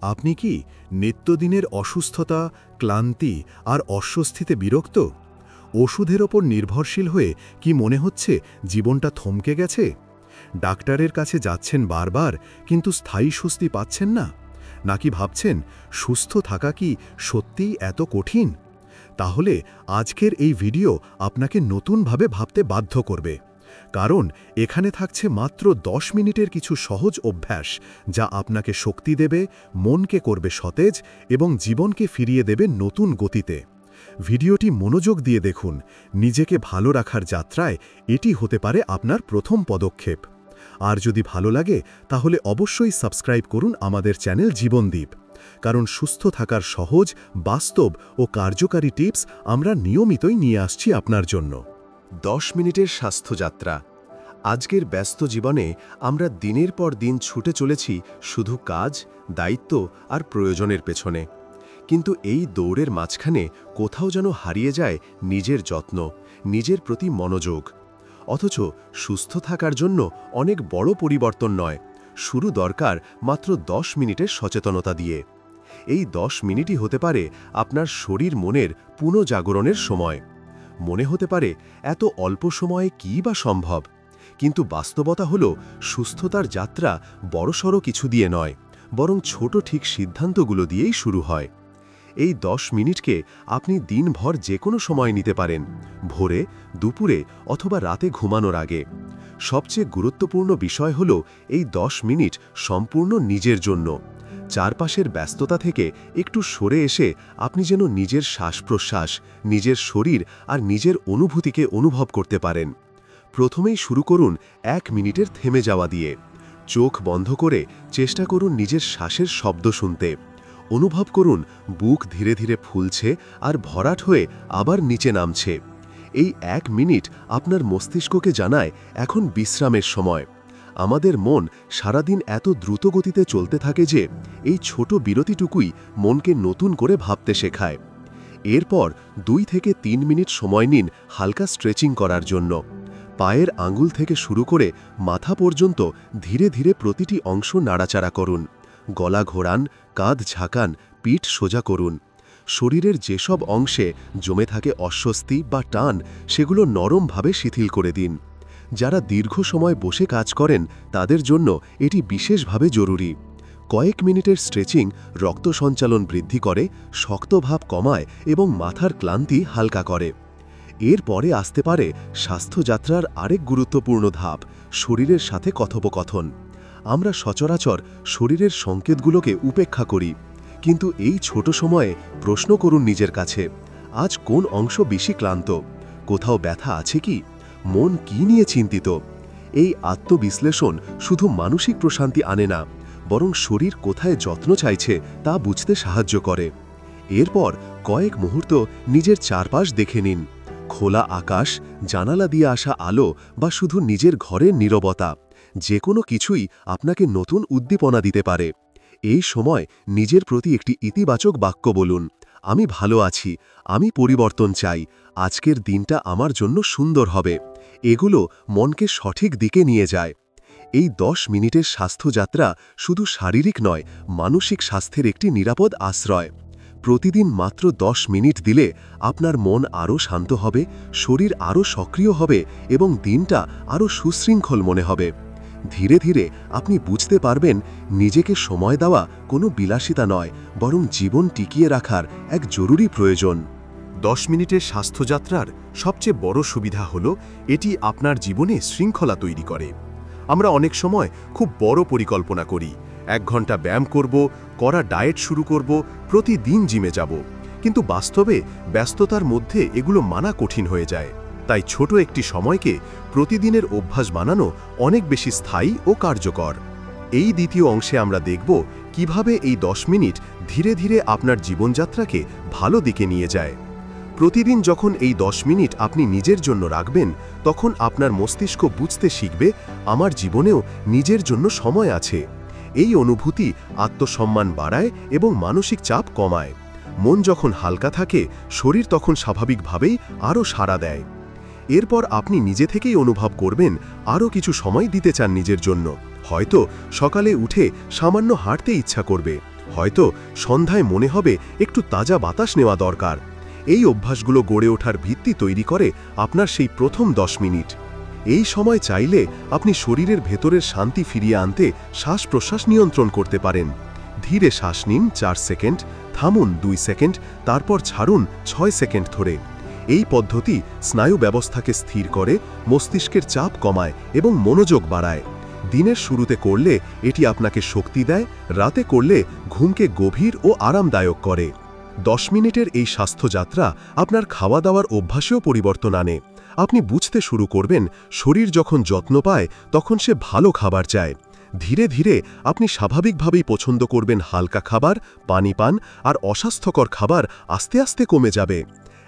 আপনি কি নিত্যদিনের অসুস্থতা, ক্লান্তি আর অস্বস্তিতে বিরক্ত? ওষুধের ওপর নির্ভরশীল হয়ে কি মনে হচ্ছে জীবনটা থমকে গেছে? ডাক্তারের কাছে যাচ্ছেন বারবার, কিন্তু স্থায়ী স্বস্তি পাচ্ছেন না? নাকি ভাবছেন সুস্থ থাকা কি সত্যিই এত কঠিন? তাহলে আজকের এই ভিডিও আপনাকে নতুনভাবে ভাবতে বাধ্য করবে। কারণ এখানে থাকছে মাত্র 10 মিনিটের কিছু সহজ অভ্যাস, যা আপনাকে শক্তি দেবে, মনকে করবে সতেজ এবং জীবনকে ফিরিয়ে দেবে নতুন গতিতে। ভিডিওটি মনোযোগ দিয়ে দেখুন। নিজেকে ভালো রাখার যাত্রায় এটি হতে পারে আপনার প্রথম পদক্ষেপ। আর যদি ভালো লাগে তাহলে অবশ্যই সাবস্ক্রাইব করুন আমাদের চ্যানেল জীবনদীপ। কারণ সুস্থ থাকার সহজ, বাস্তব ও কার্যকারী টিপস আমরা নিয়মিতই নিয়ে আসছি আপনার জন্য। 10 মিনিটের স্বাস্থ্যযাত্রা। আজকের ব্যস্ত জীবনে আমরা দিনের পর দিন ছুটে চলেছি শুধু কাজ, দায়িত্ব আর প্রয়োজনের পেছনে। কিন্তু এই দৌড়ের মাঝখানে কোথাও যেন হারিয়ে যায় নিজের যত্ন, নিজের প্রতি মনোযোগ। অথচ সুস্থ থাকার জন্য অনেক বড় পরিবর্তন নয়, শুরু দরকার মাত্র 10 মিনিটের সচেতনতা দিয়ে। এই 10 মিনিটই হতে পারে আপনার শরীর মনের পুনঃজাগরণের সময়। মনে হতে পারে এত অল্প সময়ে কী বা সম্ভব, কিন্তু বাস্তবতা হলো সুস্থতার যাত্রা বড়সড় কিছু দিয়ে নয়, বরং ছোট ঠিক সিদ্ধান্তগুলো দিয়েই শুরু হয়। এই 10 মিনিটকে আপনি দিনভর যে কোনো সময় নিতে পারেন, ভোরে, দুপুরে অথবা রাতে ঘুমানোর আগে। সবচেয়ে গুরুত্বপূর্ণ বিষয় হলো এই 10 মিনিট সম্পূর্ণ নিজের জন্য। চারপাশের ব্যস্ততা থেকে একটু সরে এসে আপনি যেন নিজের শ্বাস-প্রশ্বাস, নিজের শরীর আর নিজের অনুভূতিকে অনুভব করতে পারেন। প্রথমেই শুরু করুন 1 মিনিটের থেমে যাওয়া দিয়ে। চোখ বন্ধ করে চেষ্টা করুন নিজের শ্বাসের শব্দ শুনতে। অনুভব করুন বুক ধীরে ধীরে ফুলছে আর ভরাট হয়ে আবার নিচে নামছে। এই 1 মিনিট আপনার মস্তিষ্ককে জানায় এখন বিশ্রামের সময়। আমাদের মন সারাদিন এত দ্রুত গতিতে চলতে থাকে যে এই ছোট বিরতিটুকুই মনকে নতুন করে ভাবতে শেখায়। এরপর 2 থেকে 3 মিনিট সময় নিন হালকা স্ট্রেচিং করার জন্য। পায়ের আঙুল থেকে শুরু করে মাথা পর্যন্ত ধীরে ধীরে প্রতিটি অংশ নাড়াচাড়া করুন। গলা ঘোরান, কাঁধ ঝাঁকান, পিঠ সোজা করুন। শরীরের যেসব অংশে জমে থাকে অস্বস্তি বা টান, সেগুলো নরমভাবে শিথিল করে দিন। যারা দীর্ঘ সময় বসে কাজ করেন তাদের জন্য এটি বিশেষভাবে জরুরি। কয়েক মিনিটের স্ট্রেচিং রক্ত সঞ্চালন বৃদ্ধি করে, শক্তভাব কমায় এবং মাথার ক্লান্তি হালকা করে। এরপরে আসতে পারে স্বাস্থ্যযাত্রার আরেক গুরুত্বপূর্ণ ধাপ, শরীরের সাথে কথোপকথন। আমরা সচরাচর শরীরের সংকেতগুলোকে উপেক্ষা করি, কিন্তু এই ছোট সময়ে প্রশ্ন করুন নিজের কাছে, আজ কোন অংশ বেশি ক্লান্ত? কোথাও ব্যথা আছে কি? মন কি নিয়ে চিন্তিত? এই আত্মবিশ্লেষণ শুধু মানসিক প্রশান্তি আনে না, বরং শরীর কোথায় যত্ন চাইছে তা বুঝতে সাহায্য করে। এরপর কয়েক মুহূর্ত নিজের চারপাশ দেখে নিন। খোলা আকাশ, জানালা দিয়ে আসা আলো বা শুধু নিজের ঘরের নীরবতা, যে কোনো কিছুই আপনাকে নতুন উদ্দীপনা দিতে পারে। এই সময় নিজের প্রতি একটি ইতিবাচক বাক্য বলুন, আমি ভালো আছি, আমি পরিবর্তন চাই, আজকের দিনটা আমার জন্য সুন্দর হবে। এগুলো মনকে সঠিক দিকে নিয়ে যায়। এই 10 মিনিটের স্বাস্থ্যযাত্রা শুধু শারীরিক নয়, মানসিক স্বাস্থ্যের একটি নিরাপদ আশ্রয়। প্রতিদিন মাত্র 10 মিনিট দিলে আপনার মন আরও শান্ত হবে, শরীর আরও সক্রিয় হবে এবং দিনটা আরও সুশৃঙ্খল মনে হবে। ধীরে ধীরে আপনি বুঝতে পারবেন নিজেকে সময় দেওয়া কোনো বিলাসিতা নয়, বরং জীবন টিকিয়ে রাখার এক জরুরি প্রয়োজন। 10 মিনিটের স্বাস্থ্যযাত্রার সবচেয়ে বড় সুবিধা হলো এটি আপনার জীবনে শৃঙ্খলা তৈরি করে। আমরা অনেক সময় খুব বড় পরিকল্পনা করি, 1 ঘন্টা ব্যায়াম করব, করা ডায়েট শুরু করব, প্রতিদিন জিমে যাব। কিন্তু বাস্তবে ব্যস্ততার মধ্যে এগুলো মানা কঠিন হয়ে যায়। তাই ছোট একটি সময়কে প্রতিদিনের অভ্যাস বানানো অনেক বেশি স্থায়ী ও কার্যকর। এই দ্বিতীয় অংশে আমরা দেখব কিভাবে এই 10 মিনিট ধীরে ধীরে আপনার জীবনযাত্রাকে ভালো দিকে নিয়ে যায়। প্রতিদিন যখন এই 10 মিনিট আপনি নিজের জন্য রাখবেন, তখন আপনার মস্তিষ্ক বুঝতে শিখবে আমার জীবনেও নিজের জন্য সময় আছে। এই অনুভূতি আত্মসম্মান বাড়ায় এবং মানসিক চাপ কমায়। মন যখন হালকা থাকে, শরীর তখন স্বাভাবিকভাবেই আরও সাড়া দেয়। এরপর আপনি নিজে থেকেই অনুভব করবেন আরও কিছু সময় দিতে চান নিজের জন্য। হয়তো সকালে উঠে সামান্য হাঁটতে ইচ্ছা করবে, হয়তো সন্ধ্যায় মনে হবে একটু তাজা বাতাস নেওয়া দরকার। এই অভ্যাসগুলো গড়ে ওঠার ভিত্তি তৈরি করে আপনার সেই প্রথম 10 মিনিট। এই সময় চাইলে আপনি শরীরের ভেতরের শান্তি ফিরিয়ে আনতে শ্বাস প্রশ্বাস নিয়ন্ত্রণ করতে পারেন। ধীরে শ্বাস নিন 4 সেকেন্ড, থামুন 2 সেকেন্ড, তারপর ছাড়ুন 6 সেকেন্ড ধরে। এই পদ্ধতি স্নায়ু ব্যবস্থাকে স্থির করে, মস্তিষ্কের চাপ কমায় এবং মনোযোগ বাড়ায়। দিনের শুরুতে করলে এটি আপনাকে শক্তি দেয়, রাতে করলে ঘুমকে গভীর ও আরামদায়ক করে। 10 মিনিটের এই স্বাস্থ্যযাত্রা আপনার খাওয়া দাওয়ার অভ্যাসেও পরিবর্তন আনে। আপনি বুঝতে শুরু করবেন, শরীর যখন যত্ন পায় তখন সে ভালো খাবার চায়। ধীরে ধীরে আপনি স্বাভাবিকভাবেই পছন্দ করবেন হালকা খাবার, পানি পান, আর অস্বাস্থ্যকর খাবার আস্তে আস্তে কমে যাবে।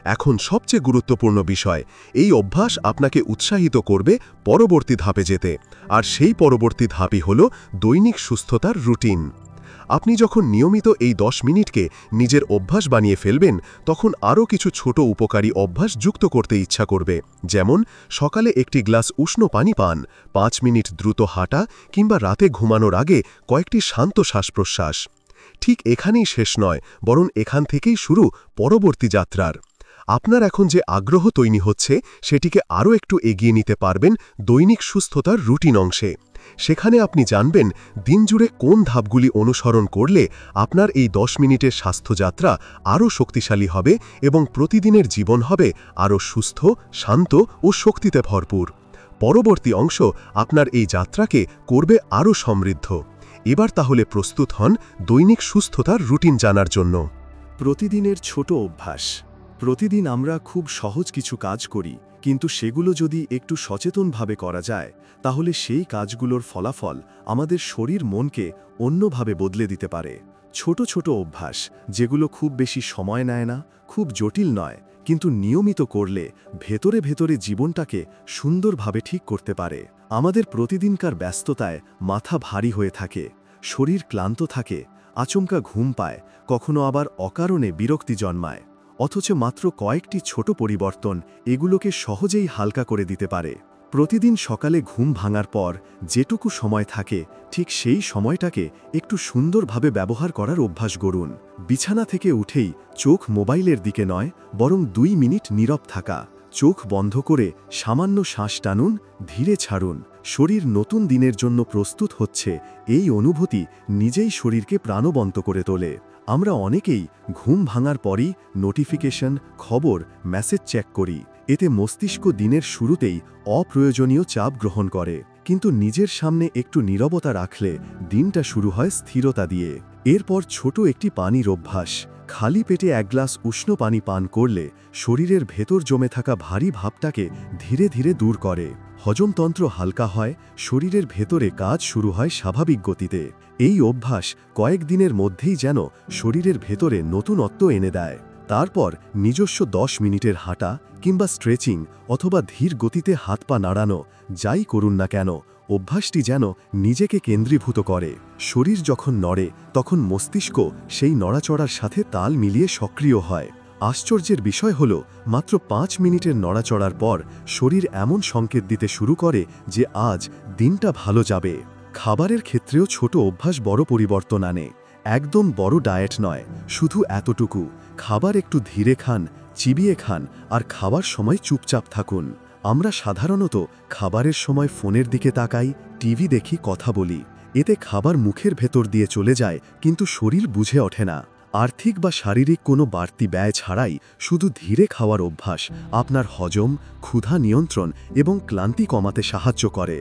এখন সবচেয়ে গুরুত্বপূর্ণ বিষয়, এই অভ্যাস আপনাকে উৎসাহিত করবে পরবর্তী ধাপে যেতে, আর সেই পরবর্তী ধাপই হল দৈনিক সুস্থতার রুটিন। আপনি যখন নিয়মিত এই 10 মিনিটকে নিজের অভ্যাস বানিয়ে ফেলবেন, তখন আরও কিছু ছোট উপকারী অভ্যাস যুক্ত করতে ইচ্ছা করবে। যেমন সকালে একটি গ্লাস উষ্ণ পানি পান, 5 মিনিট দ্রুত হাঁটা, কিংবা রাতে ঘুমানোর আগে কয়েকটি শান্ত শ্বাস প্রশ্বাস। ঠিক এখানেই শেষ নয়, বরং এখান থেকেই শুরু পরবর্তী যাত্রার। আপনার এখন যে আগ্রহ তৈরি হচ্ছে, সেটিকে আরও একটু এগিয়ে নিতে পারবেন দৈনিক সুস্থতার রুটিন অংশে। সেখানে আপনি জানবেন দিনজুড়ে কোন ধাপগুলি অনুসরণ করলে আপনার এই 10 মিনিটের স্বাস্থ্যযাত্রা আরও শক্তিশালী হবে এবং প্রতিদিনের জীবন হবে আরও সুস্থ, শান্ত ও শক্তিতে ভরপুর। পরবর্তী অংশ আপনার এই যাত্রাকে করবে আরও সমৃদ্ধ। এবার তাহলে প্রস্তুত হন দৈনিক সুস্থতার রুটিন জানার জন্য। প্রতিদিনের ছোট অভ্যাস। প্রতিদিন আমরা খুব সহজ কিছু কাজ করি, কিন্তু সেগুলো যদি একটু সচেতনভাবে করা যায়, তাহলে সেই কাজগুলোর ফলাফল আমাদের শরীর মনকে অন্যভাবে বদলে দিতে পারে। ছোট ছোট অভ্যাস, যেগুলো খুব বেশি সময় নেয় না, খুব জটিল নয়, কিন্তু নিয়মিত করলে ভেতরে ভেতরে জীবনটাকে সুন্দরভাবে ঠিক করতে পারে। আমাদের প্রতিদিনকার ব্যস্ততায় মাথা ভারী হয়ে থাকে, শরীর ক্লান্ত থাকে, আচমকা ঘুম পায়, কখনো আবার অকারণে বিরক্তি জন্মায়। অথচ মাত্র কয়েকটি ছোট পরিবর্তন এগুলোকে সহজেই হালকা করে দিতে পারে। প্রতিদিন সকালে ঘুম ভাঙার পর যেটুকু সময় থাকে, ঠিক সেই সময়টাকে একটু সুন্দরভাবে ব্যবহার করার অভ্যাস গড়ুন। বিছানা থেকে উঠেই চোখ মোবাইলের দিকে নয়, বরং 2 মিনিট নীরব থাকা। চোখ বন্ধ করে সামান্য শ্বাস টানুন, ধীরে ছাড়ুন। শরীর নতুন দিনের জন্য প্রস্তুত হচ্ছে, এই অনুভূতি নিজেই শরীরকে প্রাণবন্ত করে তোলে। আমরা অনেকেই ঘুম ভাঙার পরই নোটিফিকেশন, খবর, মেসেজ চেক করি। এতে মস্তিষ্ক দিনের শুরুতেই অপ্রয়োজনীয় চাপ গ্রহণ করে। কিন্তু নিজের সামনে একটু নীরবতা রাখলে দিনটা শুরু হয় স্থিরতা দিয়ে। এরপর ছোট একটি পানির অভ্যাস। খালি পেটে 1 গ্লাস উষ্ণ পানি পান করলে শরীরের ভেতর জমে থাকা ভারী ভাবটাকে ধীরে ধীরে দূর করে। হজমতন্ত্র হালকা হয়, শরীরের ভেতরে কাজ শুরু হয় স্বাভাবিক গতিতে। এই অভ্যাস কয়েকদিনের মধ্যেই যেন শরীরের ভেতরে নতুনত্ব এনে দেয়। তারপর নিজস্ব 10 মিনিটের হাঁটা কিংবা স্ট্রেচিং অথবা ধীর গতিতে হাত পা নাড়ানো, যাই করুন না কেন, অভ্যাসটি যেন নিজেকে কেন্দ্রীভূত করে। শরীর যখন নড়ে, তখন মস্তিষ্ক সেই নড়াচড়ার সাথে তাল মিলিয়ে সক্রিয় হয়। আশ্চর্যের বিষয় হল, মাত্র 5 মিনিটের নড়াচড়ার পর শরীর এমন সংকেত দিতে শুরু করে যে আজ দিনটা ভালো যাবে। খাবারের ক্ষেত্রেও ছোট অভ্যাস বড় পরিবর্তন আনে। একদম বড় ডায়েট নয়, শুধু এতটুকু, খাবার একটু ধীরে খান, চিবিয়ে খান, আর খাওয়ার সময় চুপচাপ থাকুন। আমরা সাধারণত খাবারের সময় ফোনের দিকে তাকাই, টিভি দেখি, কথা বলি। এতে খাবার মুখের ভেতর দিয়ে চলে যায়, কিন্তু শরীর বুঝে ওঠে না। আর্থিক বা শারীরিক কোনো বাড়তি ব্যয় ছাড়াই শুধু ধীরে খাওয়ার অভ্যাস আপনার হজম, ক্ষুধা নিয়ন্ত্রণ এবং ক্লান্তি কমাতে সাহায্য করে।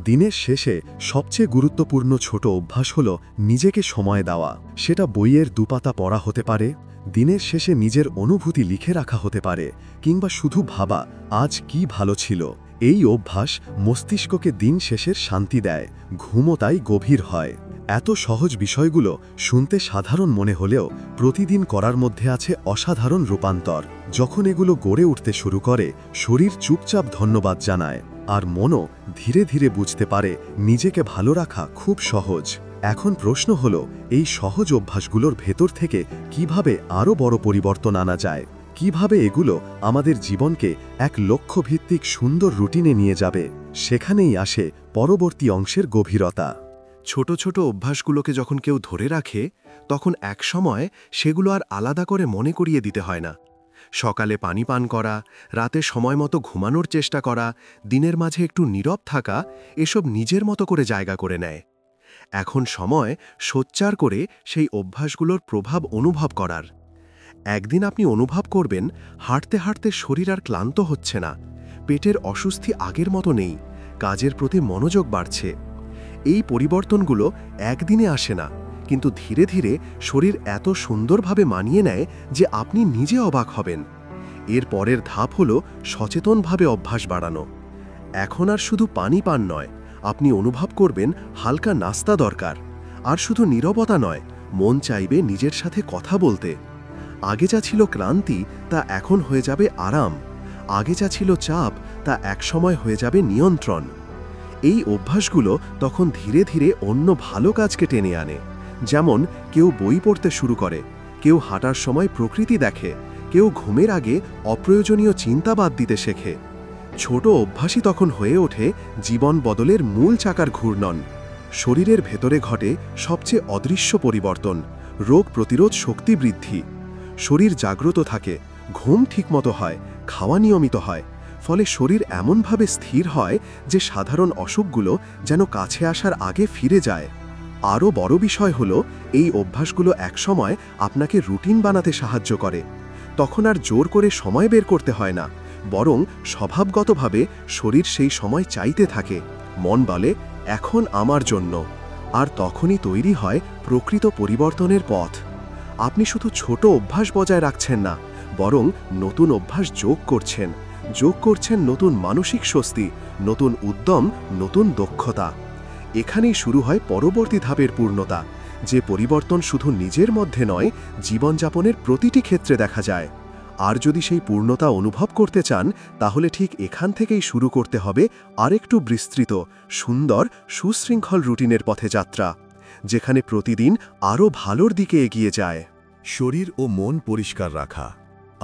দিনের শেষে সবচেয়ে গুরুত্বপূর্ণ ছোট অভ্যাস হল নিজেকে সময় দেওয়া। সেটা বইয়ের 2 পাতা পড়া হতে পারে, দিনের শেষে নিজের অনুভূতি লিখে রাখা হতে পারে, কিংবা শুধু ভাবা আজ কি ভালো ছিল। এই অভ্যাস মস্তিষ্ককে দিন শেষের শান্তি দেয়, ঘুমও তাই গভীর হয়। এত সহজ বিষয়গুলো শুনতে সাধারণ মনে হলেও প্রতিদিন করার মধ্যে আছে অসাধারণ রূপান্তর। যখন এগুলো গড়ে উঠতে শুরু করে, শরীর চুপচাপ ধন্যবাদ জানায়, আর মনও ধীরে ধীরে বুঝতে পারে নিজেকে ভালো রাখা খুব সহজ। এখন প্রশ্ন হলো, এই সহজ অভ্যাসগুলোর ভেতর থেকে কিভাবে আরও বড় পরিবর্তন আনা যায়? কিভাবে এগুলো আমাদের জীবনকে এক লক্ষ্যভিত্তিক সুন্দর রুটিনে নিয়ে যাবে? সেখানেই আসে পরবর্তী অংশের গভীরতা। ছোট ছোট অভ্যাসগুলোকে যখন কেউ ধরে রাখে তখন একসময় সেগুলো আর আলাদা করে মনে করিয়ে দিতে হয় না। সকালে পানি পান করা, রাতে সময় মতো ঘুমানোর চেষ্টা করা, দিনের মাঝে একটু নীরব থাকা, এসব নিজের মতো করে জায়গা করে নেয়। এখন সময় সোচ্চার করে সেই অভ্যাসগুলোর প্রভাব অনুভব করার। একদিন আপনি অনুভব করবেন হাঁটতে হাঁটতে শরীর আর ক্লান্ত হচ্ছে না, পেটের অস্বস্তি আগের মতো নেই, কাজের প্রতি মনোযোগ বাড়ছে। এই পরিবর্তনগুলো একদিনে আসে না, কিন্তু ধীরে ধীরে শরীর এত সুন্দরভাবে মানিয়ে নেয় যে আপনি নিজে অবাক হবেন। এর পরের ধাপ হল সচেতনভাবে অভ্যাস বাড়ানো। এখন আর শুধু পানি পান নয়, আপনি অনুভব করবেন হালকা নাস্তা দরকার। আর শুধু নীরবতা নয়, মন চাইবে নিজের সাথে কথা বলতে। আগে যা ছিল ক্লান্তি তা এখন হয়ে যাবে আরাম। আগে যা ছিল চাপ তা একসময় হয়ে যাবে নিয়ন্ত্রণ। এই অভ্যাসগুলো তখন ধীরে ধীরে অন্য ভালো কাজকে টেনে আনে। যেমন কেউ বই পড়তে শুরু করে, কেউ হাঁটার সময় প্রকৃতি দেখে, কেউ ঘুমের আগে অপ্রয়োজনীয় চিন্তা বাদ দিতে শেখে। ছোট অভ্যাসই তখন হয়ে ওঠে জীবন বদলের মূল চাকার ঘূর্ণন। শরীরের ভেতরে ঘটে সবচেয়ে অদৃশ্য পরিবর্তন, রোগ প্রতিরোধ শক্তি বৃদ্ধি। শরীর জাগ্রত থাকে, ঘুম ঠিকমতো হয়, খাওয়া নিয়মিত হয়। ফলে শরীর এমনভাবে স্থির হয় যে সাধারণ অসুখগুলো যেন কাছে আসার আগে ফিরে যায়। আরও বড় বিষয় হলো এই অভ্যাসগুলো একসময় আপনাকে রুটিন বানাতে সাহায্য করে। তখন আর জোর করে সময় বের করতে হয় না, বরং স্বভাবগতভাবে শরীর সেই সময় চাইতে থাকে। মন বলে এখন আমার জন্য। আর তখনই তৈরি হয় প্রকৃত পরিবর্তনের পথ। আপনি শুধু ছোট অভ্যাস বজায় রাখছেন না, বরং নতুন অভ্যাস যোগ করছেন নতুন মানসিক স্বস্তি, নতুন উদ্যম, নতুন দক্ষতা। এখানেই শুরু হয় পরবর্তী ধাপের পূর্ণতা, যে পরিবর্তন শুধু নিজের মধ্যে নয়, জীবনযাপনের প্রতিটি ক্ষেত্রে দেখা যায়। আর যদি সেই পূর্ণতা অনুভব করতে চান, তাহলে ঠিক এখান থেকেই শুরু করতে হবে আরেকটু বিস্তৃত, সুন্দর, সুশৃঙ্খল রুটিনের পথে যাত্রা, যেখানে প্রতিদিন আরও ভালোর দিকে এগিয়ে যায়। শরীর ও মন পরিষ্কার রাখা।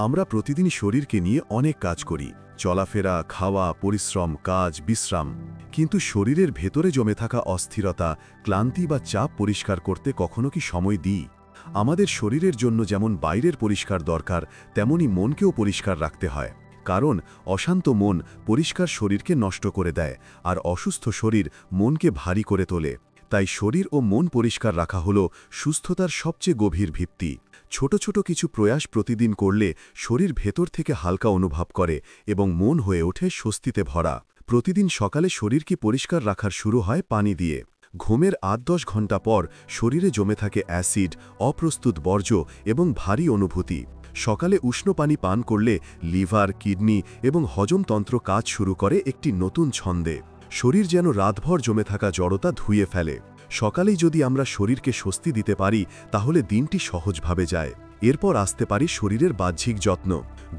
আমরা প্রতিদিন শরীরকে নিয়ে অনেক কাজ করি, চলাফেরা, খাওয়া, পরিশ্রম, কাজ, বিশ্রাম। কিন্তু শরীরের ভেতরে জমে থাকা অস্থিরতা, ক্লান্তি বা চাপ পরিষ্কার করতে কখনো কি সময় দিই? আমাদের শরীরের জন্য যেমন বাইরের পরিষ্কার দরকার, তেমনি মনকেও পরিষ্কার রাখতে হয়। কারণ অশান্ত মন পরিষ্কার শরীরকে নষ্ট করে দেয়, আর অসুস্থ শরীর মনকে ভারী করে তোলে। তাই শরীর ও মন পরিষ্কার রাখা হল সুস্থতার সবচেয়ে গভীর ভিত্তি। ছোট ছোট কিছু প্রয়াস প্রতিদিন করলে শরীর ভেতর থেকে হালকা অনুভব করে এবং মন হয়ে ওঠে স্বস্তিতে ভরা। প্রতিদিন সকালে শরীরকে পরিষ্কার রাখার শুরু হয় পানি দিয়ে। ঘুমের ৮-১০ ঘণ্টা পর শরীরে জমে থাকে অ্যাসিড, অপ্রস্তুত বর্জ্য এবং ভারী অনুভূতি। সকালে উষ্ণ পানি পান করলে লিভার, কিডনি এবং হজমতন্ত্র কাজ শুরু করে একটি নতুন ছন্দে। শরীর যেন রাতভর জমে থাকা জড়তা ধুয়ে ফেলে। সকালেই যদি আমরা শরীরকে স্বস্তি দিতে পারি, তাহলে দিনটি সহজভাবে যায়। এরপর আসতে পারি শরীরের বাহ্যিক যত্ন।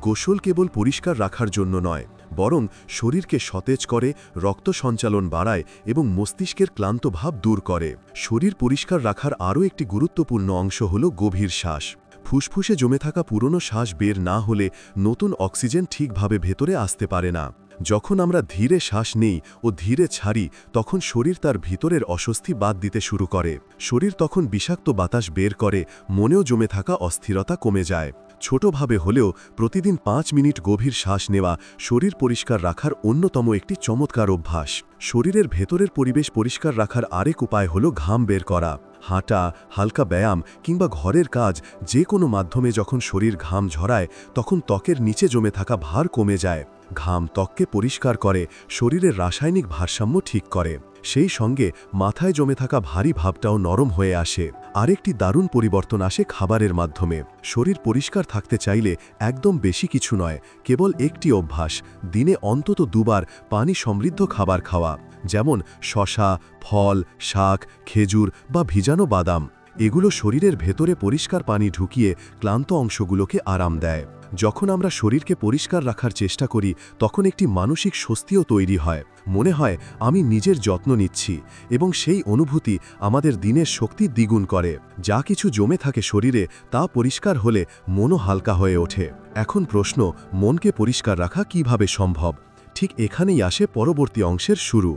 গোসল কেবল পরিষ্কার রাখার জন্য নয়, বরং শরীরকে সতেজ করে, রক্ত সঞ্চালন বাড়ায় এবং মস্তিষ্কের ক্লান্ত ভাব দূর করে। শরীর পরিষ্কার রাখার আরও একটি গুরুত্বপূর্ণ অংশ হল গভীর শ্বাস। ফুসফুসে জমে থাকা পুরনো শ্বাস বের না হলে নতুন অক্সিজেন ঠিকভাবে ভেতরে আসতে পারে না। যখন আমরা ধীরে শ্বাস নেই ও ধীরে ছাড়ি, তখন শরীর তার ভিতরের অস্বস্তি বাদ দিতে শুরু করে। শরীর তখন বিষাক্ত বাতাস বের করে, মনেও জমে থাকা অস্থিরতা কমে যায়। ছোটভাবে হলেও প্রতিদিন ৫ মিনিট গভীর শ্বাস নেওয়া শরীর পরিষ্কার রাখার অন্যতম একটি চমৎকার অভ্যাস। শরীরের ভেতরের পরিবেশ পরিষ্কার রাখার আরেক উপায় হল ঘাম বের করা। হাঁটা, হালকা ব্যায়াম কিংবা ঘরের কাজ, যে কোনো মাধ্যমে যখন শরীর ঘাম ঝরায়, তখন ত্বকের নিচে জমে থাকা ভার কমে যায়। ঘাম ত্বককে পরিষ্কার করে, শরীরের রাসায়নিক ভারসাম্য ঠিক করে। সেই সঙ্গে মাথায় জমে থাকা ভারী ভাবটাও নরম হয়ে আসে। আরেকটি দারুণ পরিবর্তন আসে খাবারের মাধ্যমে। শরীর পরিষ্কার থাকতে চাইলে একদম বেশি কিছু নয়, কেবল একটি অভ্যাস, দিনে অন্তত 2 বার পানি সমৃদ্ধ খাবার খাওয়া, যেমন শসা, ফল, শাক, খেজুর বা ভিজানো বাদাম। এগুলো শরীরের ভেতরে পরিষ্কার পানি ঢুকিয়ে ক্লান্ত অংশগুলোকে আরাম দেয়। যখন আমরা শরীরকে পরিষ্কার রাখার চেষ্টা করি, তখন একটি মানসিক স্বস্তিও তৈরি হয়। মনে হয় আমি নিজের যত্ন নিচ্ছি, এবং সেই অনুভূতি আমাদের দিনের শক্তি দ্বিগুণ করে। যা কিছু জমে থাকে শরীরে, তা পরিষ্কার হলে মনও হালকা হয়ে ওঠে। এখন প্রশ্ন, মনকে পরিষ্কার রাখা কিভাবে সম্ভব? ঠিক এখানেই আসে পরবর্তী অংশের শুরু।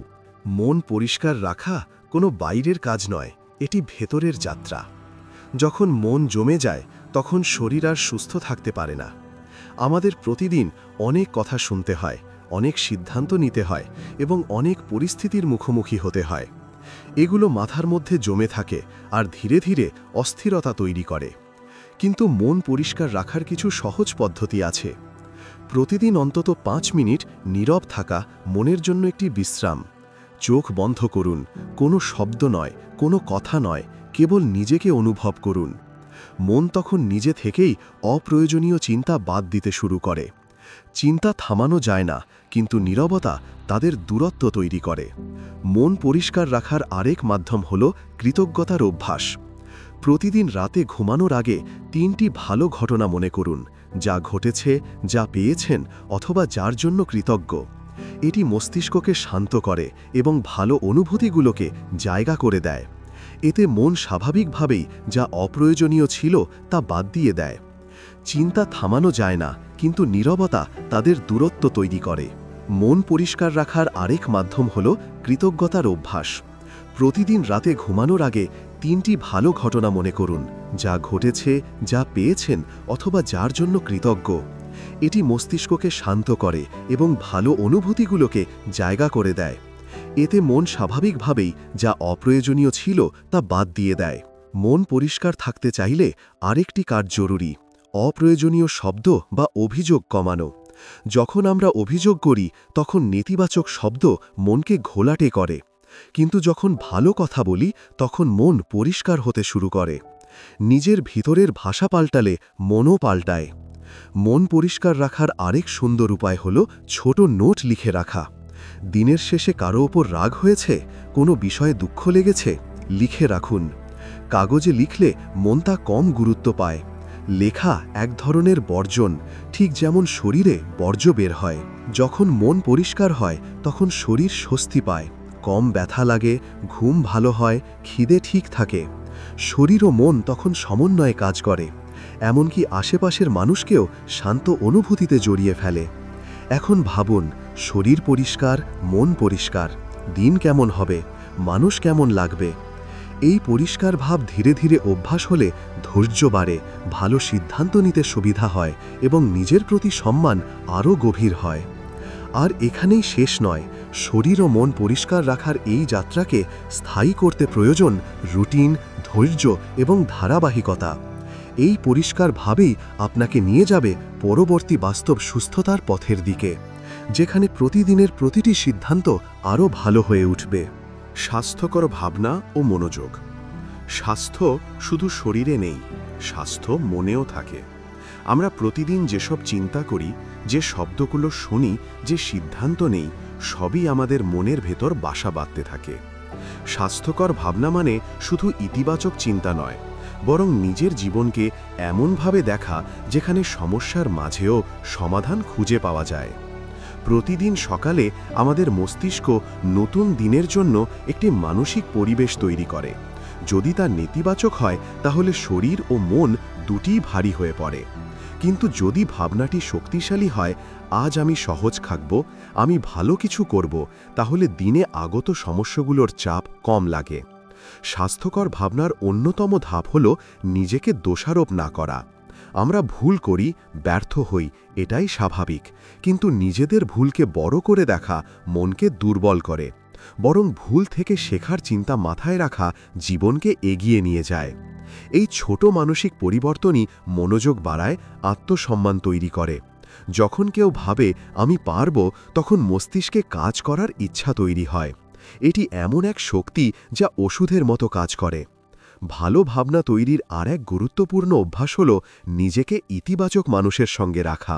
মন পরিষ্কার রাখা কোনো বাইরের কাজ নয়, এটি ভেতরের যাত্রা। যখন মন জমে যায় তখন শরীর আর সুস্থ থাকতে পারে না। আমাদের প্রতিদিন অনেক কথা শুনতে হয়, অনেক সিদ্ধান্ত নিতে হয় এবং অনেক পরিস্থিতির মুখোমুখি হতে হয়। এগুলো মাথার মধ্যে জমে থাকে আর ধীরে ধীরে অস্থিরতা তৈরি করে। কিন্তু মন পরিষ্কার রাখার কিছু সহজ পদ্ধতি আছে। প্রতিদিন অন্তত 5 মিনিট নীরব থাকা মনের জন্য একটি বিশ্রাম। চোখ বন্ধ করুন, কোনো শব্দ নয়, কোনো কথা নয়, কেবল নিজেকে অনুভব করুন। মন তখন নিজে থেকেই অপ্রয়োজনীয় চিন্তা বাদ দিতে শুরু করে। চিন্তা থামানো যায় না, কিন্তু নীরবতা তাদের দূরত্ব তৈরি করে। মন পরিষ্কার রাখার আরেক মাধ্যম হল কৃতজ্ঞতার অভ্যাস। প্রতিদিন রাতে ঘুমানোর আগে 3টি ভালো ঘটনা মনে করুন, যা ঘটেছে, যা পেয়েছেন অথবা যার জন্য কৃতজ্ঞ। এটি মস্তিষ্ককে শান্ত করে এবং ভালো অনুভূতিগুলোকে জায়গা করে দেয়। এতে মন স্বাভাবিকভাবেই যা অপ্রয়োজনীয় ছিল তা বাদ দিয়ে দেয়। চিন্তা থামানো যায় না, কিন্তু নীরবতা তাদের দূরত্ব তৈরি করে। মন পরিষ্কার রাখার আরেক মাধ্যম হল কৃতজ্ঞতার অভ্যাস। প্রতিদিন রাতে ঘুমানোর আগে 3টি ভালো ঘটনা মনে করুন, যা ঘটেছে, যা পেয়েছেন অথবা যার জন্য কৃতজ্ঞ। এটি মস্তিষ্ককে শান্ত করে এবং ভালো অনুভূতিগুলোকে জায়গা করে দেয়। এতে মন স্বাভাবিকভাবেই যা অপ্রয়োজনীয় ছিল তা বাদ দিয়ে দেয়। মন পরিষ্কার থাকতে চাইলে আরেকটি কাজ জরুরি: অপ্রয়োজনীয় শব্দ বা অভিযোগ কমানো। যখন আমরা অভিযোগ করি তখন নেতিবাচক শব্দ মনকে ঘোলাটে করে, কিন্তু যখন ভালো কথা বলি তখন মন পরিষ্কার হতে শুরু করে। নিজের ভিতরের ভাষা পাল্টালে মনও পাল্টায়। মন পরিষ্কার রাখার আরেক সুন্দর উপায় হল ছোট নোট লিখে রাখা। দিনের শেষে কারো ওপর রাগ হয়েছে, কোনো বিষয়ে দুঃখ লেগেছে, লিখে রাখুন। কাগজে লিখলে মন তা কম গুরুত্ব পায়। লেখা এক ধরনের বর্জন, ঠিক যেমন শরীরে বর্জ্য বের হয়। যখন মন পরিষ্কার হয় তখন শরীর স্বস্তি পায়, কম ব্যথা লাগে, ঘুম ভালো হয়, খিদে ঠিক থাকে। শরীর ও মন তখন সমন্বয়ে কাজ করে, এমনকি আশেপাশের মানুষকেও শান্ত অনুভূতিতে জড়িয়ে ফেলে। এখন ভাবুন, শরীর পরিষ্কার, মন পরিষ্কার, দিন কেমন হবে, মানুষ কেমন লাগবে। এই পরিষ্কার ভাব ধীরে ধীরে অভ্যাস হলে ধৈর্য বাড়ে, ভালো সিদ্ধান্ত নিতে সুবিধা হয় এবং নিজের প্রতি সম্মান আরও গভীর হয়। আর এখানেই শেষ নয়, শরীর ও মন পরিষ্কার রাখার এই যাত্রাকে স্থায়ী করতে প্রয়োজন রুটিন, ধৈর্য এবং ধারাবাহিকতা। এই পরিষ্কার ভাবেই আপনাকে নিয়ে যাবে পরবর্তী বাস্তব সুস্থতার পথের দিকে, যেখানে প্রতিদিনের প্রতিটি সিদ্ধান্ত আরও ভালো হয়ে উঠবে। স্বাস্থ্যকর ভাবনা ও মনোযোগ। স্বাস্থ্য শুধু শরীরে নেই, স্বাস্থ্য মনেও থাকে। আমরা প্রতিদিন যেসব চিন্তা করি, যে শব্দগুলো শুনি, যে সিদ্ধান্ত নেই, সবই আমাদের মনের ভেতর বাসা বাঁধতে থাকে। স্বাস্থ্যকর ভাবনা মানে শুধু ইতিবাচক চিন্তা নয়, বরং নিজের জীবনকে এমনভাবে দেখা যেখানে সমস্যার মাঝেও সমাধান খুঁজে পাওয়া যায়। প্রতিদিন সকালে আমাদের মস্তিষ্ক নতুন দিনের জন্য একটি মানসিক পরিবেশ তৈরি করে। যদি তা নেতিবাচক হয় তাহলে শরীর ও মন দুটিই ভারী হয়ে পড়ে। কিন্তু যদি ভাবনাটি শক্তিশালী হয়, আজ আমি সহজ থাকব, আমি ভালো কিছু করব, তাহলে দিনে আগত সমস্যাগুলোর চাপ কম লাগে। স্বাস্থ্যকর ভাবনার অন্যতম ধাপ হল নিজেকে দোষারোপ না করা। আমরা ভুল করি, ব্যর্থ হই, এটাই স্বাভাবিক, কিন্তু নিজেদের ভুলকে বড় করে দেখা মনকে দুর্বল করে। বরং ভুল থেকে শেখার চিন্তা মাথায় রাখা জীবনকে এগিয়ে নিয়ে যায়। এই ছোট মানসিক পরিবর্তনই মনোযোগ বাড়ায়, আত্মসম্মান তৈরি করে। যখন কেউ ভাবে আমি পারব, তখন মস্তিষ্কে কাজ করার ইচ্ছা তৈরি হয়। এটি এমন এক শক্তি যা ওষুধের মতো কাজ করে। ভালো ভাবনা তৈরির আর এক গুরুত্বপূর্ণ অভ্যাস হল নিজেকে ইতিবাচক মানুষের সঙ্গে রাখা।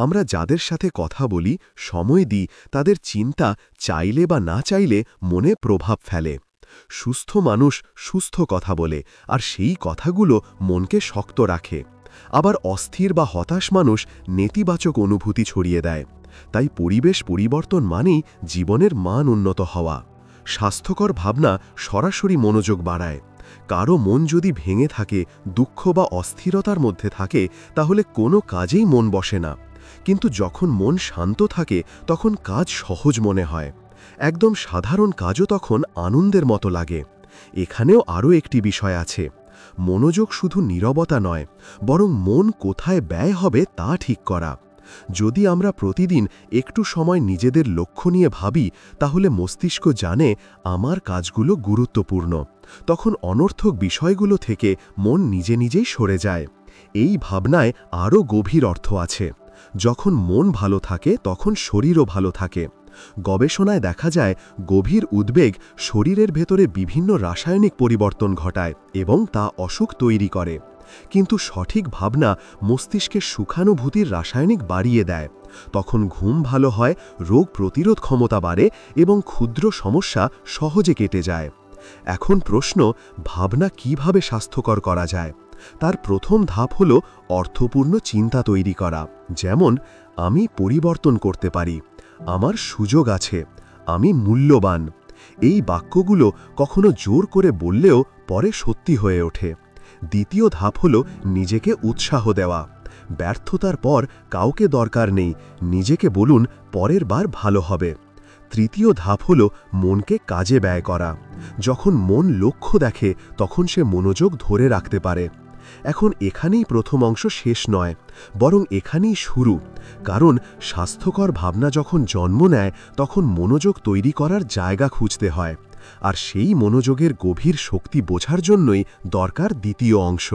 আমরা যাদের সাথে কথা বলি, সময় দিই, তাদের চিন্তা চাইলে বা না চাইলে মনে প্রভাব ফেলে। সুস্থ মানুষ সুস্থ কথা বলে, আর সেই কথাগুলো মনকে শক্ত রাখে। আবার অস্থির বা হতাশ মানুষ নেতিবাচক অনুভূতি ছড়িয়ে দেয়। তাই পরিবেশ পরিবর্তন মানেই জীবনের মান উন্নত হওয়া। স্বাস্থ্যকর ভাবনা সরাসরি মনোযোগ বাড়ায়। কারো মন যদি ভেঙে থাকে, দুঃখ বা অস্থিরতার মধ্যে থাকে, তাহলে কোনো কাজেই মন বসে না। কিন্তু যখন মন শান্ত থাকে তখন কাজ সহজ মনে হয়। একদম সাধারণ কাজও তখন আনন্দের মতো লাগে। এখানেও আরও একটি বিষয় আছে। মনোযোগ শুধু নীরবতা নয়, বরং মন কোথায় ব্যয় হবে তা ঠিক করা। যদি আমরা প্রতিদিন একটু সময় নিজেদের লক্ষ্য নিয়ে ভাবি, তাহলে মস্তিষ্ক জানে আমার কাজগুলো গুরুত্বপূর্ণ। তখন অনর্থক বিষয়গুলো থেকে মন নিজে নিজেই সরে যায়। এই ভাবনায় আরও গভীর অর্থ আছে। যখন মন ভালো থাকে তখন শরীরও ভালো থাকে। গবেষণায় দেখা যায় গভীর উদ্বেগ শরীরের ভেতরে বিভিন্ন রাসায়নিক পরিবর্তন ঘটায় এবং তা অসুখ তৈরি করে। কিন্তু সঠিক ভাবনা মস্তিষ্কের সুখানুভূতির রাসায়নিক বাড়িয়ে দেয়। তখন ঘুম ভালো হয়, রোগ প্রতিরোধ ক্ষমতা বাড়ে এবং ক্ষুদ্র সমস্যা সহজে কেটে যায়। এখন প্রশ্ন, ভাবনা কিভাবে স্বাস্থ্যকর করা যায়? তার প্রথম ধাপ হল অর্থপূর্ণ চিন্তা তৈরি করা। যেমন, আমি পরিবর্তন করতে পারি, আমার সুযোগ আছে, আমি মূল্যবান। এই বাক্যগুলো কখনো জোর করে বললেও পরে সত্যি হয়ে ওঠে। দ্বিতীয় ধাপ হল নিজেকে উৎসাহ দেওয়া। ব্যর্থতার পর কাউকে দরকার নেই, নিজেকে বলুন পরের বার ভালো হবে। তৃতীয় ধাপ হল মনকে কাজে ব্যয় করা। যখন মন লক্ষ্য দেখে তখন সে মনোযোগ ধরে রাখতে পারে। এখন এখানেই প্রথম অংশ শেষ নয়, বরং এখানেই শুরু। কারণ স্বাস্থ্যকর ভাবনা যখন জন্ম নেয় তখন মনোযোগ তৈরি করার জায়গা খুঁজতে হয়। আর সেই মনোযোগের গভীর শক্তি বোঝার জন্যই দরকার দ্বিতীয় অংশ।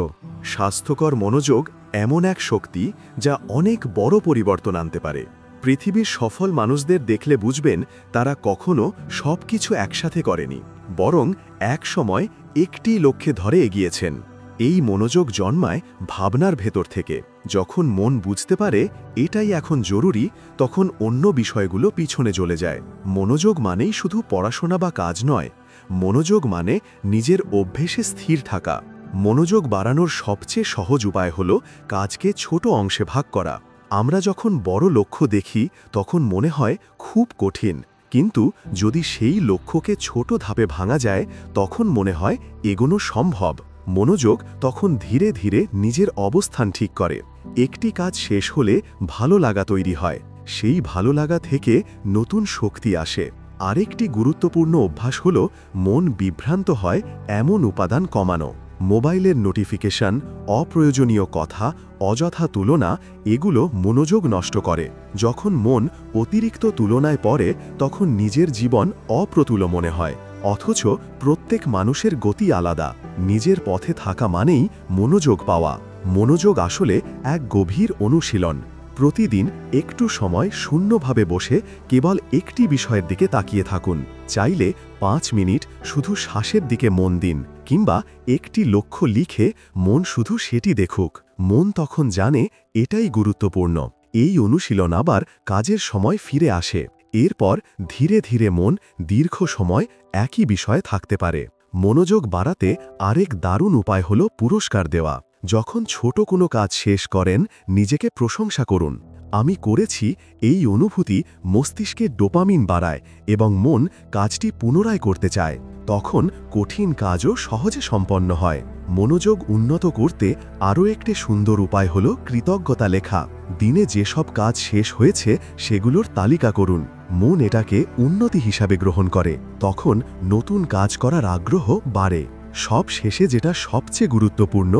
স্বাস্থ্যকর মনোযোগ এমন এক শক্তি যা অনেক বড় পরিবর্তন আনতে পারে। পৃথিবীর সফল মানুষদের দেখলে বুঝবেন তারা কখনো সবকিছু একসাথে করেনি, বরং এক সময় একটি লক্ষ্যে ধরে এগিয়েছেন। এই মনোযোগ জন্মায় ভাবনার ভেতর থেকে। যখন মন বুঝতে পারে এটাই এখন জরুরি, তখন অন্য বিষয়গুলো পিছনে চলে যায়। মনোযোগ মানেই শুধু পড়াশোনা বা কাজ নয়, মনোযোগ মানে নিজের অভ্যেসে স্থির থাকা। মনোযোগ বাড়ানোর সবচেয়ে সহজ উপায় হল কাজকে ছোট অংশে ভাগ করা। আমরা যখন বড় লক্ষ্য দেখি তখন মনে হয় খুব কঠিন, কিন্তু যদি সেই লক্ষ্যকে ছোট ধাপে ভাঙা যায় তখন মনে হয় এগোনো সম্ভব। মনোযোগ তখন ধীরে ধীরে নিজের অবস্থান ঠিক করে। একটি কাজ শেষ হলে ভালো লাগা তৈরি হয়, সেই ভালো লাগা থেকে নতুন শক্তি আসে। আরেকটি গুরুত্বপূর্ণ অভ্যাস হল মন বিভ্রান্ত হয় এমন উপাদান কমানো। মোবাইলের নোটিফিকেশন, অপ্রয়োজনীয় কথা, অযথা তুলনা, এগুলো মনোযোগ নষ্ট করে। যখন মন অতিরিক্ত তুলনায় পড়ে তখন নিজের জীবন অপ্রতুল মনে হয়। অথচ প্রত্যেক মানুষের গতি আলাদা। নিজের পথে থাকা মানেই মনোযোগ পাওয়া। মনোযোগ আসলে এক গভীর অনুশীলন। প্রতিদিন একটু সময় শূন্যভাবে বসে কেবল একটি বিষয়ের দিকে তাকিয়ে থাকুন। চাইলে 5 মিনিট শুধু শ্বাসের দিকে মন দিন, কিংবা একটি লক্ষ্য লিখে মন শুধু সেটি দেখুক। মন তখন জানে এটাই গুরুত্বপূর্ণ। এই অনুশীলন আবার কাজের সময় ফিরে আসে। এরপর ধীরে ধীরে মন দীর্ঘ সময় একই বিষয়ে থাকতে পারে। মনোযোগ বাড়াতে আরেক দারুণ উপায় হল পুরস্কার দেওয়া। যখন ছোট কোনো কাজ শেষ করেন, নিজেকে প্রশংসা করুন। আমি করেছি, এই অনুভূতি মস্তিষ্কে ডোপামিন বাড়ায় এবং মন কাজটি পুনরায় করতে চায়। তখন কঠিন কাজও সহজে সম্পন্ন হয়। মনোযোগ উন্নত করতে আরও একটি সুন্দর উপায় হল কৃতজ্ঞতা লেখা। দিনে যেসব কাজ শেষ হয়েছে সেগুলোর তালিকা করুন। মন এটাকে উন্নতি হিসাবে গ্রহণ করে। তখন নতুন কাজ করার আগ্রহ বাড়ে। সব শেষে যেটা সবচেয়ে গুরুত্বপূর্ণ,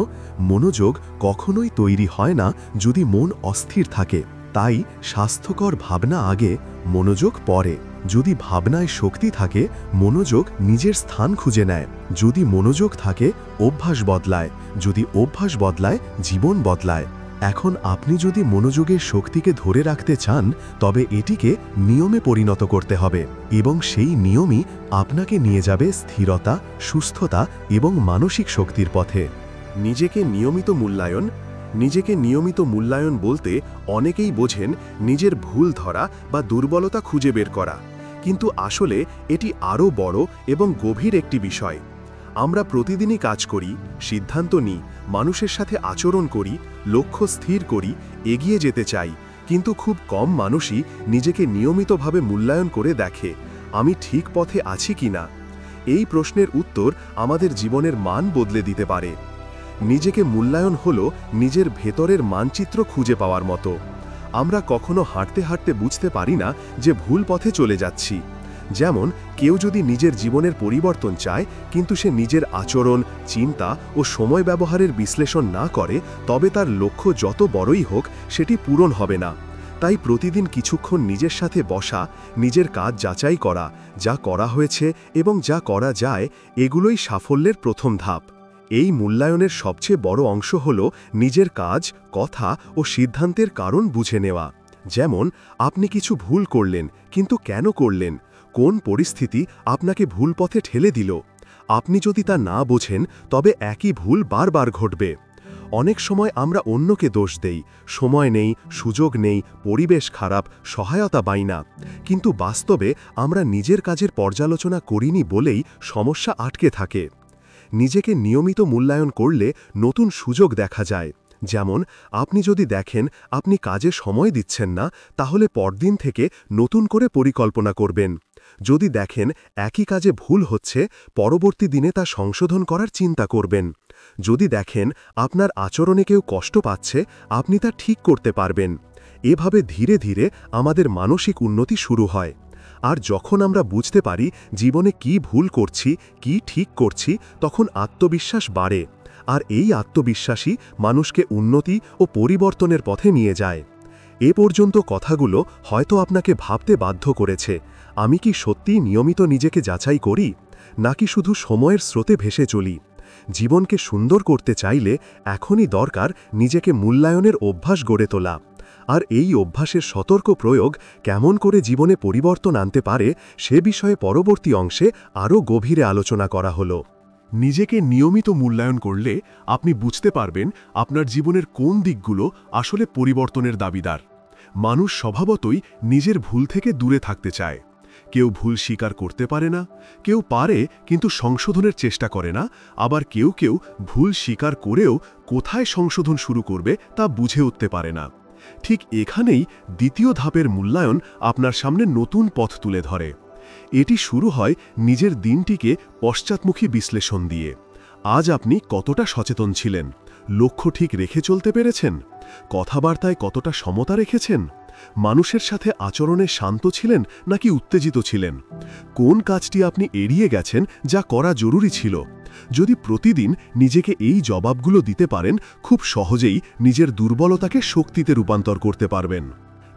মনোযোগ কখনোই তৈরি হয় না যদি মন অস্থির থাকে। তাই স্বাস্থ্যকর ভাবনা আগে, মনোযোগ পরে। যদি ভাবনায় শক্তি থাকে, মনোযোগ নিজের স্থান খুঁজে নেয়। যদি মনোযোগ থাকে, অভ্যাস বদলায়। যদি অভ্যাস বদলায়, জীবন বদলায়। এখন আপনি যদি মনোযোগের শক্তিকে ধরে রাখতে চান, তবে এটিকে নিয়মে পরিণত করতে হবে, এবং সেই নিয়মই আপনাকে নিয়ে যাবে স্থিরতা, সুস্থতা এবং মানসিক শক্তির পথে। নিজেকে নিয়মিত মূল্যায়ন বলতে অনেকেই বোঝেন নিজের ভুল ধরা বা দুর্বলতা খুঁজে বের করা, কিন্তু আসলে এটি আরও বড় এবং গভীর একটি বিষয়। আমরা প্রতিদিনই কাজ করি, সিদ্ধান্ত নিই, মানুষের সাথে আচরণ করি, লক্ষ্য স্থির করি, এগিয়ে যেতে চাই, কিন্তু খুব কম মানুষই নিজেকে নিয়মিতভাবে মূল্যায়ন করে দেখে, আমি ঠিক পথে আছি কিনা। এই প্রশ্নের উত্তর আমাদের জীবনের মান বদলে দিতে পারে। নিজেকে মূল্যায়ন হল নিজের ভেতরের মানচিত্র খুঁজে পাওয়ার মতো। আমরা কখনো হাঁটতে হাঁটতে বুঝতে পারি না যে ভুল পথে চলে যাচ্ছি। যেমন কেউ যদি নিজের জীবনের পরিবর্তন চায় কিন্তু সে নিজের আচরণ, চিন্তা ও সময় ব্যবহারের বিশ্লেষণ না করে, তবে তার লক্ষ্য যত বড়ই হোক সেটি পূরণ হবে না। তাই প্রতিদিন কিছুক্ষণ নিজের সাথে বসা, নিজের কাজ যাচাই করা, যা করা হয়েছে এবং যা করা যায়, এগুলোই সাফল্যের প্রথম ধাপ। এই মূল্যায়নের সবচেয়ে বড় অংশ হল নিজের কাজ, কথা ও সিদ্ধান্তের কারণ বুঝে নেওয়া। যেমন আপনি কিছু ভুল করলেন, কিন্তু কেন করলেন? কোন পরিস্থিতি আপনাকে ভুল পথে ঠেলে দিল? আপনি যদি তা না বোঝেন, তবে একই ভুল বারবার ঘটবে। অনেক সময় আমরা অন্যকে দোষ দেই, সময় নেই, সুযোগ নেই, পরিবেশ খারাপ, সহায়তা পাই না। কিন্তু বাস্তবে আমরা নিজের কাজের পর্যালোচনা করিনি বলেই সমস্যা আটকে থাকে। নিজেকে নিয়মিত মূল্যায়ন করলে নতুন সুযোগ দেখা যায়। যেমন আপনি যদি দেখেন আপনি কাজে সময় দিচ্ছেন না, তাহলে পরদিন থেকে নতুন করে পরিকল্পনা করবেন। যদি দেখেন একই কাজে ভুল হচ্ছে, পরবর্তী দিনে তা সংশোধন করার চিন্তা করবেন। যদি দেখেন আপনার আচরণে কেউ কষ্ট পাচ্ছে, আপনি তা ঠিক করতে পারবেন। এভাবে ধীরে ধীরে আমাদের মানসিক উন্নতি শুরু হয়। আর যখন আমরা বুঝতে পারি জীবনে কি ভুল করছি, কি ঠিক করছি, তখন আত্মবিশ্বাস বাড়ে। আর এই আত্মবিশ্বাসই মানুষকে উন্নতি ও পরিবর্তনের পথে নিয়ে যায়। এ পর্যন্ত কথাগুলো হয়তো আপনাকে ভাবতে বাধ্য করেছে, আমি কি সত্যিই নিয়মিত নিজেকে যাচাই করি, নাকি শুধু সময়ের স্রোতে ভেসে চলি? জীবনকে সুন্দর করতে চাইলে এখনই দরকার নিজেকে মূল্যায়নের অভ্যাস গড়ে তোলা। আর এই অভ্যাসের সতর্ক প্রয়োগ কেমন করে জীবনে পরিবর্তন আনতে পারে, সে বিষয়ে পরবর্তী অংশে আরও গভীরে আলোচনা করা হলো। নিজেকে নিয়মিত মূল্যায়ন করলে আপনি বুঝতে পারবেন আপনার জীবনের কোন দিকগুলো আসলে পরিবর্তনের দাবিদার। মানুষ স্বভাবতই নিজের ভুল থেকে দূরে থাকতে চায়। কেউ ভুল স্বীকার করতে পারে না, কেউ পারে কিন্তু সংশোধনের চেষ্টা করে না, আবার কেউ কেউ ভুল স্বীকার করেও কোথায় সংশোধন শুরু করবে তা বুঝে উঠতে পারে না। ঠিক এখানেই দ্বিতীয় ধাপের মূল্যায়ন আপনার সামনে নতুন পথ তুলে ধরে। এটি শুরু হয় নিজের দিনটিকে পশ্চাৎমুখী বিশ্লেষণ দিয়ে। আজ আপনি কতটা সচেতন ছিলেন? লক্ষ্য ঠিক রেখে চলতে পেরেছেন? কথাবার্তায় কতটা সমতা রেখেছেন? মানুষের সাথে আচরণে শান্ত ছিলেন নাকি উত্তেজিত ছিলেন? কোন কাজটি আপনি এড়িয়ে গেছেন যা করা জরুরি ছিল? যদি প্রতিদিন নিজেকে এই জবাবগুলো দিতে পারেন, খুব সহজেই নিজের দুর্বলতাকে শক্তিতে রূপান্তর করতে পারবেন।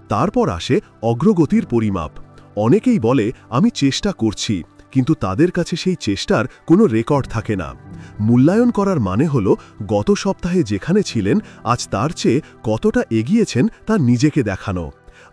তারপর আসে অগ্রগতির পরিমাপ। অনেকেই বলে আমি চেষ্টা করছি, কিন্তু তাদের কাছে সেই চেষ্টার কোনো রেকর্ড থাকে না। মূল্যায়ন করার মানে হল গত সপ্তাহে যেখানে ছিলেন আজ তার চেয়ে কতটা এগিয়েছেন তা নিজেকে দেখানো।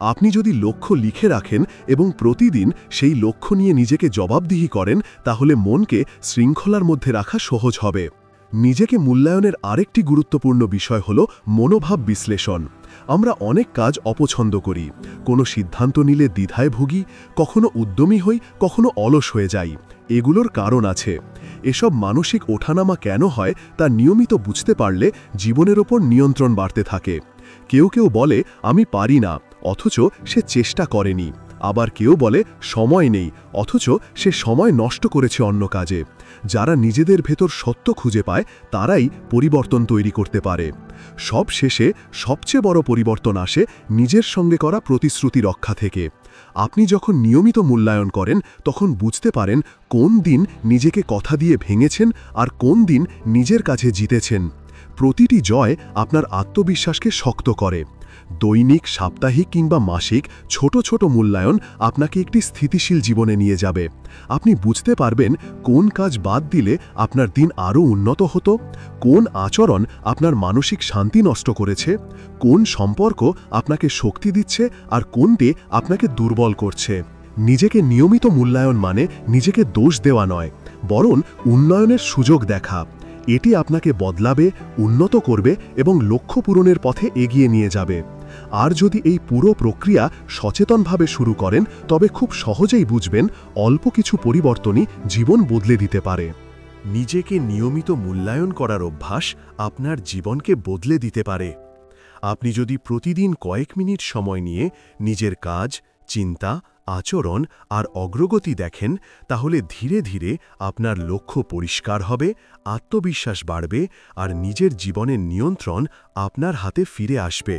আপনি যদি লক্ষ্য লিখে রাখেন এবং প্রতিদিন সেই লক্ষ্য নিয়ে নিজেকে জবাবদিহি করেন, তাহলে মনকে শৃঙ্খলার মধ্যে রাখা সহজ হবে। নিজেকে মূল্যায়নের আরেকটি গুরুত্বপূর্ণ বিষয় হল মনোভাব বিশ্লেষণ। আমরা অনেক কাজ অপছন্দ করি, কোনো সিদ্ধান্ত নিলে দ্বিধায় ভুগি, কখনো উদ্যমী হই, কখনো অলস হয়ে যাই। এগুলোর কারণ আছে। এসব মানসিক ওঠানামা কেন হয় তা নিয়মিত বুঝতে পারলে জীবনের ওপর নিয়ন্ত্রণ বাড়তে থাকে। কেউ কেউ বলে আমি পারি না, অথচ সে চেষ্টা করেনি। আবার কেউ বলে সময় নেই, অথচ সে সময় নষ্ট করেছে অন্য কাজে। যারা নিজেদের ভেতর সত্য খুঁজে পায় তারাই পরিবর্তন তৈরি করতে পারে। সব শেষে সবচেয়ে বড় পরিবর্তন আসে নিজের সঙ্গে করা প্রতিশ্রুতি রক্ষা থেকে। আপনি যখন নিয়মিত মূল্যায়ন করেন, তখন বুঝতে পারেন কোন দিন নিজেকে কথা দিয়ে ভেঙেছেন আর কোন দিন নিজের কাছে জিতেছেন। প্রতিটি জয় আপনার আত্মবিশ্বাসকে শক্ত করে। দৈনিক, সাপ্তাহিক কিংবা মাসিক ছোট ছোট মূল্যায়ন আপনাকে একটি স্থিতিশীল জীবনে নিয়ে যাবে। আপনি বুঝতে পারবেন কোন কাজ বাদ দিলে আপনার দিন আরও উন্নত হতো, কোন আচরণ আপনার মানসিক শান্তি নষ্ট করেছে, কোন সম্পর্ক আপনাকে শক্তি দিচ্ছে আর কোনটি আপনাকে দুর্বল করছে। নিজেকে নিয়মিত মূল্যায়ন মানে নিজেকে দোষ দেওয়া নয়, বরং উন্নয়নের সুযোগ দেখা। এটি আপনাকে বদলাবে, উন্নত করবে এবং লক্ষ্য পূরণের পথে এগিয়ে নিয়ে যাবে। আর যদি এই পুরো প্রক্রিয়া সচেতনভাবে শুরু করেন, তবে খুব সহজেই বুঝবেন অল্প কিছু পরিবর্তনই জীবন বদলে দিতে পারে। নিজেকে নিয়মিত মূল্যায়ন করার অভ্যাস আপনার জীবনকে বদলে দিতে পারে। আপনি যদি প্রতিদিন কয়েক মিনিট সময় নিয়ে নিজের কাজ, চিন্তা, আচরণ আর অগ্রগতি দেখেন, তাহলে ধীরে ধীরে আপনার লক্ষ্য পরিষ্কার হবে, আত্মবিশ্বাস বাড়বে আর নিজের জীবনের নিয়ন্ত্রণ আপনার হাতে ফিরে আসবে।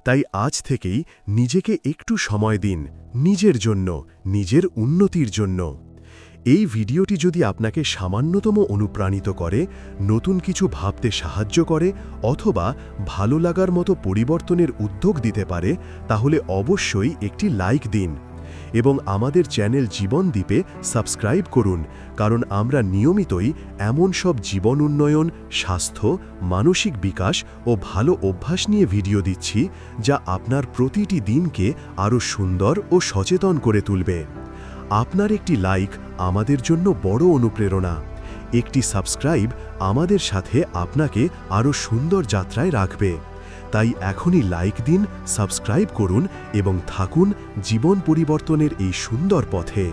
তাই আজ থেকেই নিজেকে একটু সময় দিন, নিজের জন্য, নিজের উন্নতির জন্য। এই ভিডিওটি যদি আপনাকে সামান্যতম অনুপ্রাণিত করে, নতুন কিছু ভাবতে সাহায্য করে অথবা ভালো লাগার মতো পরিবর্তনের উদ্যোগ দিতে পারে, তাহলে অবশ্যই একটি লাইক দিন এবং আমাদের চ্যানেল জীবনদ্বীপে সাবস্ক্রাইব করুন, কারণ আমরা নিয়মিতই এমন সব জীবন উন্নয়ন, স্বাস্থ্য, মানসিক বিকাশ ও ভালো অভ্যাস নিয়ে ভিডিও দিচ্ছি, যা আপনার প্রতিটি দিনকে আরও সুন্দর ও সচেতন করে তুলবে। আপনার একটি লাইক আমাদের জন্য বড় অনুপ্রেরণা। একটি সাবস্ক্রাইব আমাদের সাথে আপনাকে আরও সুন্দর যাত্রায় রাখবে। তাই এখনই লাইক দিন, সাবস্ক্রাইব করুন এবং থাকুন জীবন পরিবর্তনের এই সুন্দর পথে।